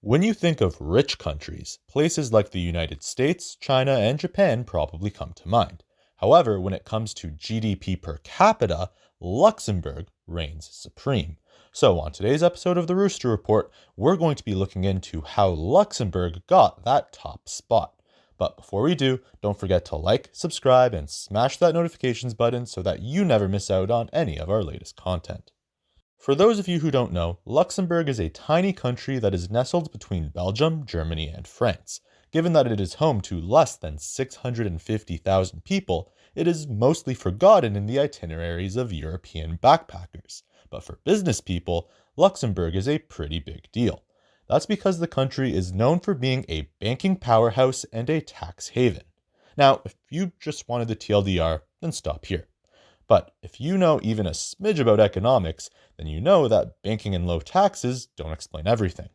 When you think of rich countries, places like the United States, China, and Japan probably come to mind. However, when it comes to GDP per capita, Luxembourg reigns supreme. So, on today's episode of the Rooster Report, we're going to be looking into how Luxembourg got that top spot. But before we do, don't forget to like, subscribe, and smash that notifications button so that you never miss out on any of our latest content. For those of you who don't know, Luxembourg is a tiny country that is nestled between Belgium, Germany, and France. Given that it is home to less than 650,000 people, it is mostly forgotten in the itineraries of European backpackers. But for business people, Luxembourg is a pretty big deal. That's because the country is known for being a banking powerhouse and a tax haven. Now, if you just wanted the TLDR, then stop here. But if you know even a smidge about economics, then you know that banking and low taxes don't explain everything.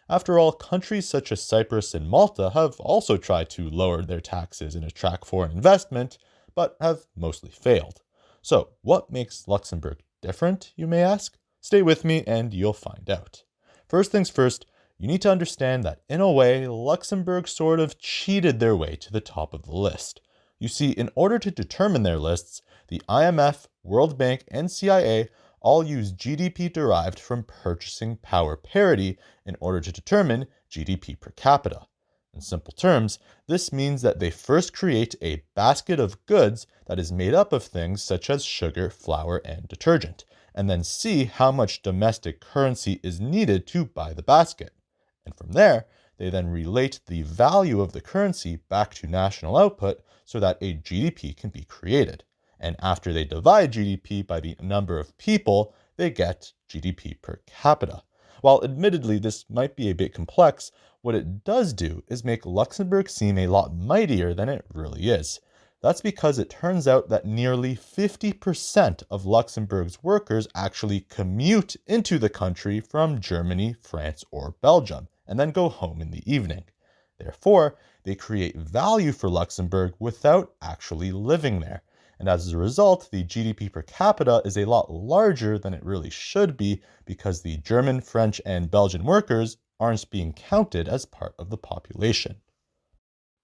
After all, countries such as Cyprus and Malta have also tried to lower their taxes and attract foreign investment, but have mostly failed. So, what makes Luxembourg different, you may ask? Stay with me and you'll find out. First things first, you need to understand that in a way, Luxembourg sort of cheated their way to the top of the list. You see, in order to determine their lists, the IMF, World Bank, and CIA all use GDP derived from purchasing power parity in order to determine GDP per capita. In simple terms, this means that they first create a basket of goods that is made up of things such as sugar, flour, and detergent, and then see how much domestic currency is needed to buy the basket. And from there, they then relate the value of the currency back to national output so that a GDP can be created. And after they divide GDP by the number of people, they get GDP per capita. While admittedly this might be a bit complex, what it does do is make Luxembourg seem a lot mightier than it really is. That's because it turns out that nearly 50% of Luxembourg's workers actually commute into the country from Germany, France, or Belgium, and then go home in the evening. Therefore, they create value for Luxembourg without actually living there. And as a result, the GDP per capita is a lot larger than it really should be because the German, French, and Belgian workers aren't being counted as part of the population.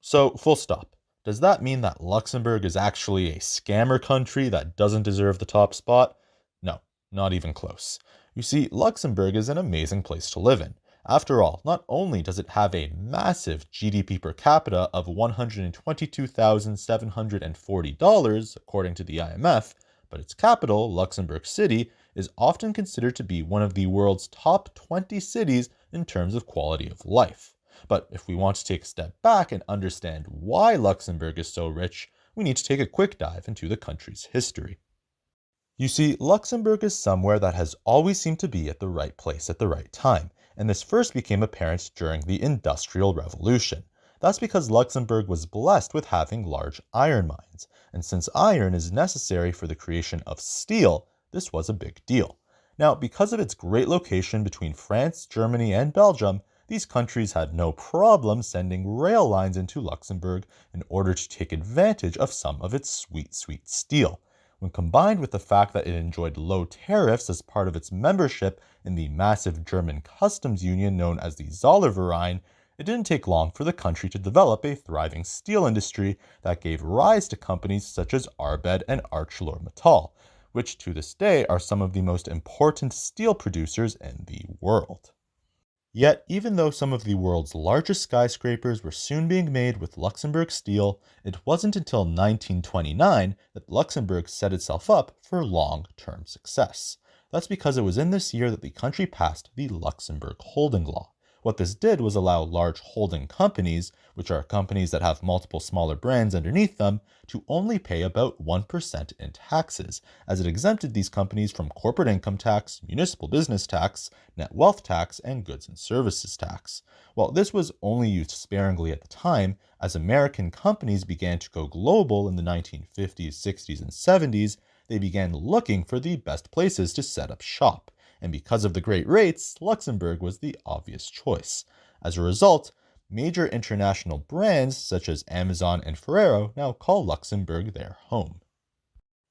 So, full stop. Does that mean that Luxembourg is actually a scammer country that doesn't deserve the top spot? No, not even close. You see, Luxembourg is an amazing place to live in. After all, not only does it have a massive GDP per capita of $122,740, according to the IMF, but its capital, Luxembourg City, is often considered to be one of the world's top 20 cities in terms of quality of life. But if we want to take a step back and understand why Luxembourg is so rich, we need to take a quick dive into the country's history. You see, Luxembourg is somewhere that has always seemed to be at the right place at the right time, and this first became apparent during the Industrial Revolution. That's because Luxembourg was blessed with having large iron mines, and since iron is necessary for the creation of steel, this was a big deal. Now, because of its great location between France, Germany, and Belgium, these countries had no problem sending rail lines into Luxembourg in order to take advantage of some of its sweet, sweet steel. When combined with the fact that it enjoyed low tariffs as part of its membership in the massive German customs union known as the Zollverein, it didn't take long for the country to develop a thriving steel industry that gave rise to companies such as Arbed and ArcelorMittal, which to this day are some of the most important steel producers in the world. Yet, even though some of the world's largest skyscrapers were soon being made with Luxembourg steel, it wasn't until 1929 that Luxembourg set itself up for long-term success. That's because it was in this year that the country passed the Luxembourg Holding Law. What this did was allow large holding companies, which are companies that have multiple smaller brands underneath them, to only pay about 1% in taxes, as it exempted these companies from corporate income tax, municipal business tax, net wealth tax, and goods and services tax. While this was only used sparingly at the time, as American companies began to go global in the 1950s, 60s, and 70s, they began looking for the best places to set up shop. And because of the great rates, Luxembourg was the obvious choice. As a result, major international brands such as Amazon and Ferrero now call Luxembourg their home.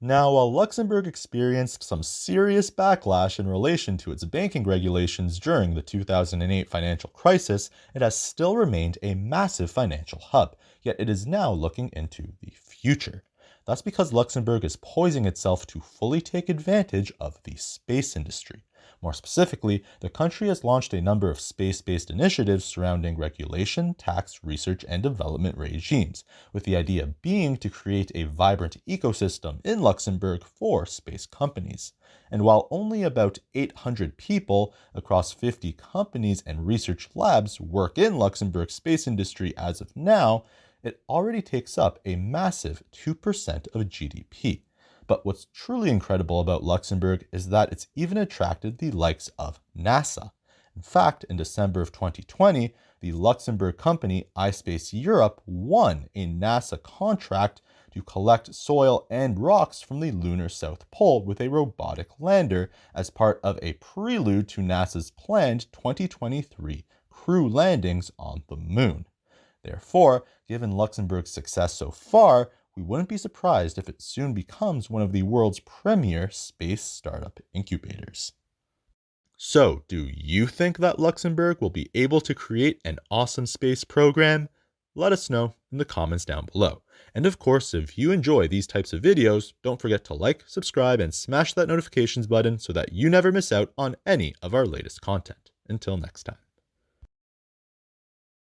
Now, while Luxembourg experienced some serious backlash in relation to its banking regulations during the 2008 financial crisis, it has still remained a massive financial hub, yet it is now looking into the future. That's because Luxembourg is poising itself to fully take advantage of the space industry. More specifically, the country has launched a number of space-based initiatives surrounding regulation, tax, research, and development regimes, with the idea being to create a vibrant ecosystem in Luxembourg for space companies. And while only about 800 people across 50 companies and research labs work in Luxembourg's space industry as of now, it already takes up a massive 2% of GDP. But what's truly incredible about Luxembourg is that it's even attracted the likes of NASA. In fact, in December of 2020, the Luxembourg company iSpace Europe won a NASA contract to collect soil and rocks from the lunar South Pole with a robotic lander as part of a prelude to NASA's planned 2023 crew landings on the moon. Therefore, given Luxembourg's success so far, we wouldn't be surprised if it soon becomes one of the world's premier space startup incubators. So, do you think that Luxembourg will be able to create an awesome space program? Let us know in the comments down below. And of course, if you enjoy these types of videos, don't forget to like, subscribe, and smash that notifications button so that you never miss out on any of our latest content. Until next time.